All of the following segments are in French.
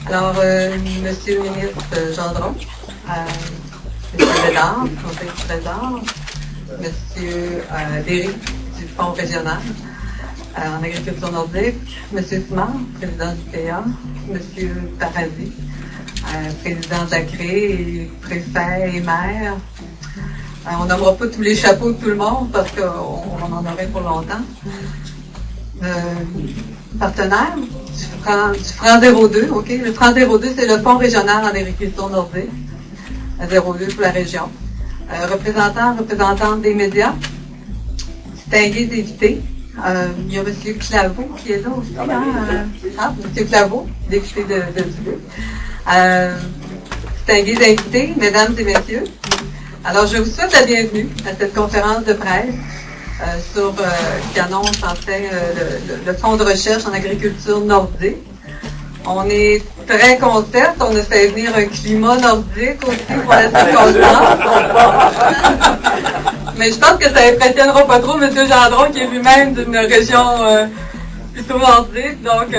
Alors, Monsieur le ministre Gendron, Monsieur Bédard, conseiller du Trésor, Monsieur Derry du Fonds régional en agriculture nordique, Monsieur Simard, président du PA, Monsieur Paradis, président de la CRE, préfet et maire. On nommera pas tous les chapeaux de tout le monde parce qu'on en aurait pour longtemps. Partenaire du Franc 02, OK? Le Franc 02, c'est le Fonds régional en agriculture nordique. 02 pour la région. Représentante des médias. Distingués invités. Il y a M. Claveau qui est là aussi. M. Claveau, député de Duluth. Distingués invités, mesdames et messieurs. Alors, je vous souhaite la bienvenue à cette conférence de presse qui annonce en fait le fonds de recherche en agriculture nordique. On est très contents. On a fait venir un climat nordique aussi pour la circonstance. Mais je pense que ça impressionnera pas trop M. Gendron, qui est lui-même d'une région plutôt nordique. Donc,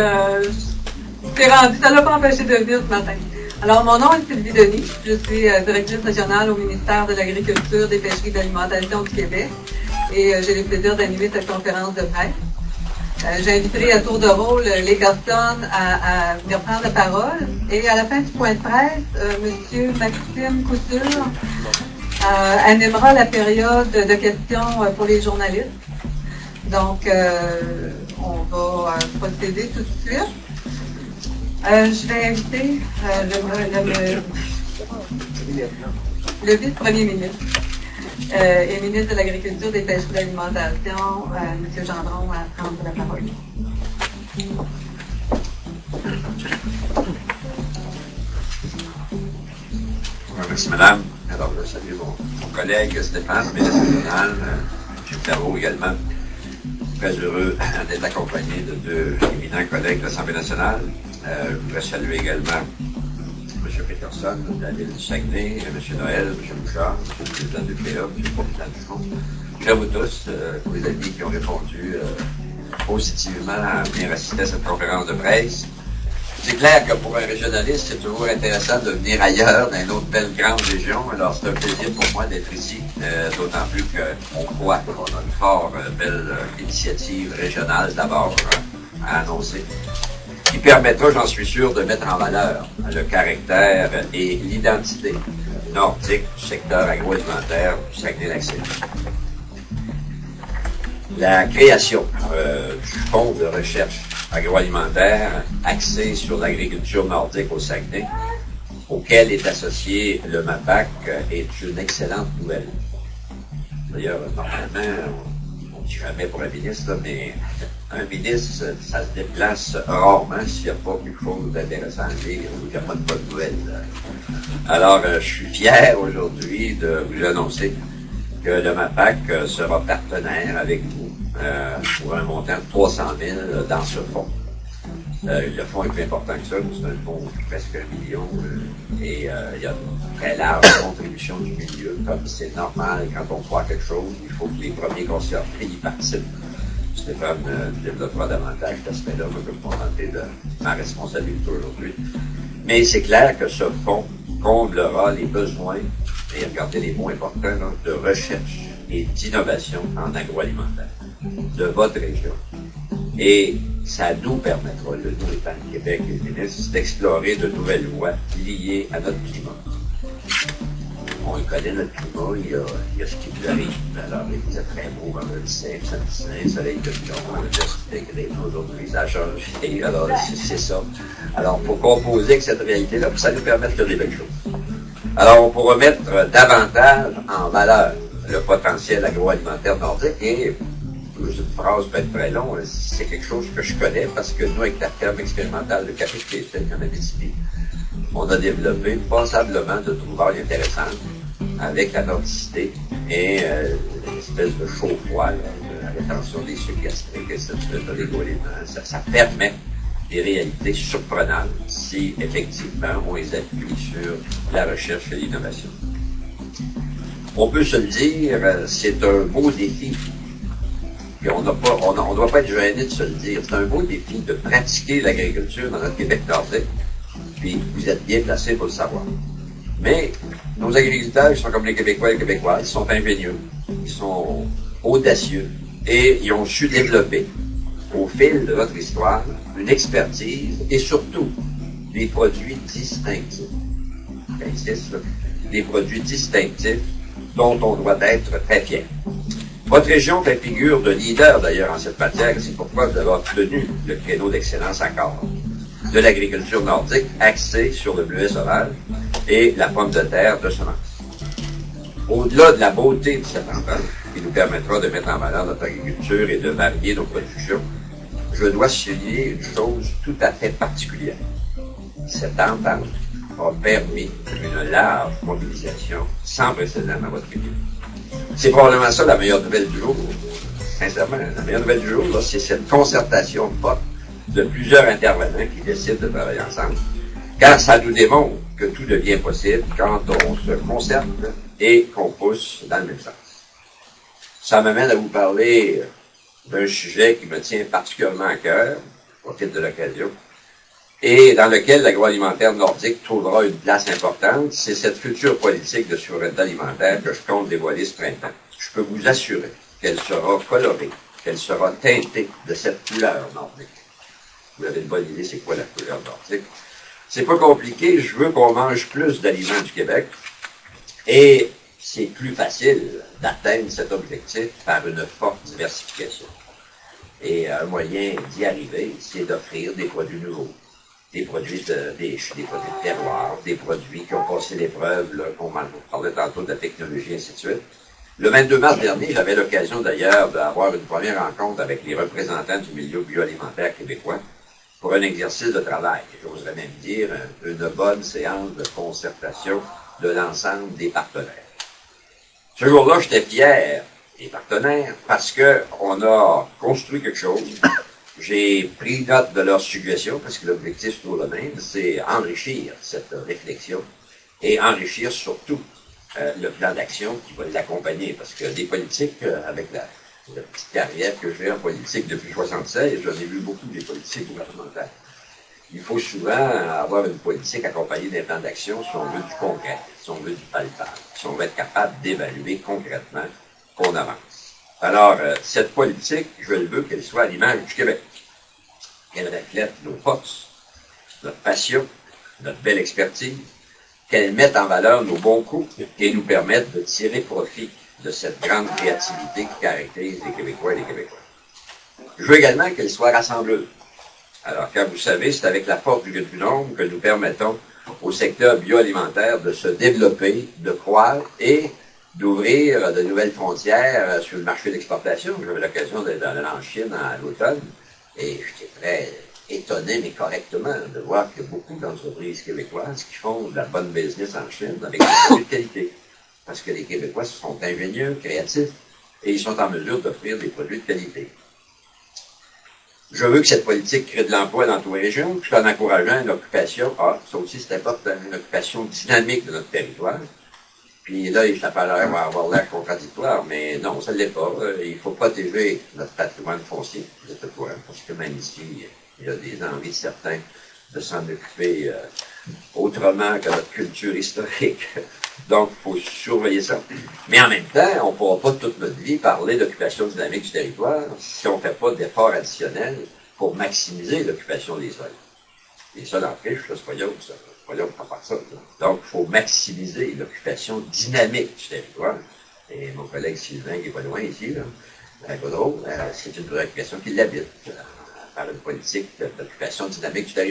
c'est rendu. Ça ne l'a pas empêché de venir ce matin. Alors, mon nom est Sylvie Denis. Je suis directrice régionale au ministère de l'Agriculture, des Pêcheries et de l'Alimentation du Québec. Et j'ai le plaisir d'animer cette conférence de presse. J'inviterai à tour de rôle les personnes à venir prendre la parole. Et à la fin du point de presse, M. Maxime Couture animera la période de questions pour les journalistes. Donc, on va procéder tout de suite. Je vais inviter le vice-premier ministre et ministre de l'Agriculture, des Pêcheries et de l'Alimentation, M. Gendron, à prendre la parole. Merci, madame. Alors, je salue mon collègue Stéphane, ministre régional, M. Claveau également. Très heureux d'être accompagné de deux éminents collègues de l'Assemblée nationale. Je voudrais saluer également M. Peterson, de la ville du Saguenay, M. Noël, M. Bouchard, M. le président du PA, M. le président du Fonds. Je à vous tous, tous les amis qui ont répondu positivement à venir assister à cette conférence de presse. C'est clair que pour un régionaliste, c'est toujours intéressant de venir ailleurs, dans une autre belle grande région. Alors, c'est un plaisir pour moi d'être ici, d'autant plus qu'on croit qu'on a une fort belle initiative régionale d'abord à annoncer, qui permettra, j'en suis sûr, de mettre en valeur le caractère et l'identité nordique du secteur agroalimentaire du Saguenay-Lac-Saint-Jean. La création du fonds de recherche agroalimentaire axé sur l'agriculture nordique au Saguenay, auquel est associé le MAPAC, est une excellente nouvelle. D'ailleurs, normalement, on ne dit jamais pour un ministre, mais un ministre, ça se déplace rarement s'il n'y a pas quelque chose d'intéressant à dire ou qu'il n'y a pas de bonnes nouvelles. Alors, je suis fier aujourd'hui de vous annoncer que le MAPAC sera partenaire avec vous pour un montant de 300 000 dans ce fonds. Le fonds est plus important que ça, c'est un fonds de presque 1 million et il y a une très large contribution du milieu. Comme c'est normal, quand on croit quelque chose, il faut que les premiers concernés y participent. Stéphane développera davantage cet aspect-là, je peux me contenter de ma responsabilité aujourd'hui. Mais c'est clair que ce fonds comblera les besoins, et regardez les mots importants, là, de recherche et d'innovation en agroalimentaire de votre région. Et ça nous permettra, le nous étant le Québec et le ministre, d'explorer de nouvelles voies liées à notre climat. On connaît notre climat, il y a ce qui nous arrive. Alors, il faisait très beau vendredi saint, samedi saint, soleil de pion, on a 10 degrés, aujourd'hui, ça a changé. Alors, c'est ça. Alors, pour composer avec cette réalité-là, ça nous permet de faire des belles choses. Alors, on pourra mettre davantage en valeur le potentiel agroalimentaire nordique et, une phrase peut être très longue, c'est quelque chose que je connais parce que nous, avec la ferme expérimentale de Café-Clétel, en Abitibi, on a développé passablement de trouvailles intéressantes avec la nordicité et une espèce de chaud-froid, la rétention des sucs gastriques et cette espèce de régolément. Ça permet des réalités surprenantes si, effectivement, on les appuie sur la recherche et l'innovation. On peut se le dire, c'est un beau défi Puis on doit pas être gêné de se le dire. C'est un beau défi de pratiquer l'agriculture dans notre Québec nordique. Puis vous êtes bien placés pour le savoir. Mais nos agriculteurs, ils sont comme les Québécois et les Québécoises, ils sont ingénieux, ils sont audacieux et ils ont su développer au fil de notre histoire une expertise et surtout des produits distinctifs. J'insiste, des produits distinctifs dont on doit être très fier. Votre région fait figure de leader d'ailleurs en cette matière, c'est pourquoi vous avez obtenu le créneau d'excellence accord de l'agriculture nordique axée sur le bleuet sauvage et la pomme de terre de semence. Au-delà de la beauté de cette entente, qui nous permettra de mettre en valeur notre agriculture et de varier nos productions, je dois souligner une chose tout à fait particulière. Cette entente a permis une large mobilisation sans précédent dans votre région. C'est probablement ça la meilleure nouvelle du jour. Sincèrement, la meilleure nouvelle du jour, là, c'est cette concertation forte de plusieurs intervenants qui décident de travailler ensemble, car ça nous démontre que tout devient possible quand on se concerte et qu'on pousse dans le même sens. Ça m'amène à vous parler d'un sujet qui me tient particulièrement à cœur, au profite de l'occasion, et dans lequel l'agroalimentaire nordique trouvera une place importante, c'est cette future politique de souveraineté alimentaire que je compte dévoiler ce printemps. Je peux vous assurer qu'elle sera colorée, qu'elle sera teintée de cette couleur nordique. Vous avez une bonne idée, c'est quoi la couleur nordique? C'est pas compliqué, je veux qu'on mange plus d'aliments du Québec, et c'est plus facile d'atteindre cet objectif par une forte diversification. Et un moyen d'y arriver, c'est d'offrir des produits nouveaux. Des produits de terroir, des produits qui ont passé l'épreuve, on parlait tantôt de la technologie, et ainsi de suite. Le 22 mars dernier, j'avais l'occasion d'ailleurs d'avoir une première rencontre avec les représentants du milieu bioalimentaire québécois pour un exercice de travail, j'oserais même dire une bonne séance de concertation de l'ensemble des partenaires. Ce jour-là, j'étais fier des partenaires parce que on a construit quelque chose. J'ai pris note de leurs suggestions parce que l'objectif est toujours le même, c'est enrichir cette réflexion et enrichir surtout le plan d'action qui va l'accompagner. Parce que des politiques, avec la petite carrière que j'ai en politique depuis 76, j'en ai vu beaucoup des politiques gouvernementales. Il faut souvent avoir une politique accompagnée d'un plan d'action si on veut du concret, si on veut du palpable, si on veut être capable d'évaluer concrètement qu'on avance. Alors, cette politique, je veux qu'elle soit à l'image du Québec. Qu'elle reflète nos forces, notre passion, notre belle expertise, qu'elle mette en valeur nos bons coups et nous permette de tirer profit de cette grande créativité qui caractérise les Québécois et les Québécois. Je veux également qu'elle soit rassembleuse. Alors, comme vous savez, c'est avec la force du nombre que nous permettons au secteur bioalimentaire de se développer, de croître et d'ouvrir de nouvelles frontières sur le marché d'exportation. J'avais l'occasion d'aller en Chine à l'automne et j'étais très étonné, mais correctement, de voir qu'il y a beaucoup d'entreprises québécoises qui font de la bonne business en Chine avec des produits de qualité. Parce que les Québécois sont ingénieux, créatifs et ils sont en mesure d'offrir des produits de qualité. Je veux que cette politique crée de l'emploi dans toutes les régions, tout en encourageant une occupation, ça aussi c'est important, une occupation dynamique de notre territoire. Puis là, ça va avoir l'air contradictoire, mais non, ça ne l'est pas. Il faut protéger notre patrimoine foncier, parce que même ici, il y a des envies de certains de s'en occuper autrement que notre culture historique. Donc, il faut surveiller ça. Mais en même temps, on ne pourra pas toute notre vie parler d'occupation dynamique du territoire si on ne fait pas d'efforts additionnels pour maximiser l'occupation des sols. Les sols en friche, c'est pas yautre, ça. C'est pas yautre pour faire ça. Donc, il faut maximiser l'occupation dynamique du territoire. Et mon collègue Sylvain, qui est pas loin ici, là, à Gaudreau, c'est une préoccupation qui l'habite par une politique d'occupation dynamique du territoire.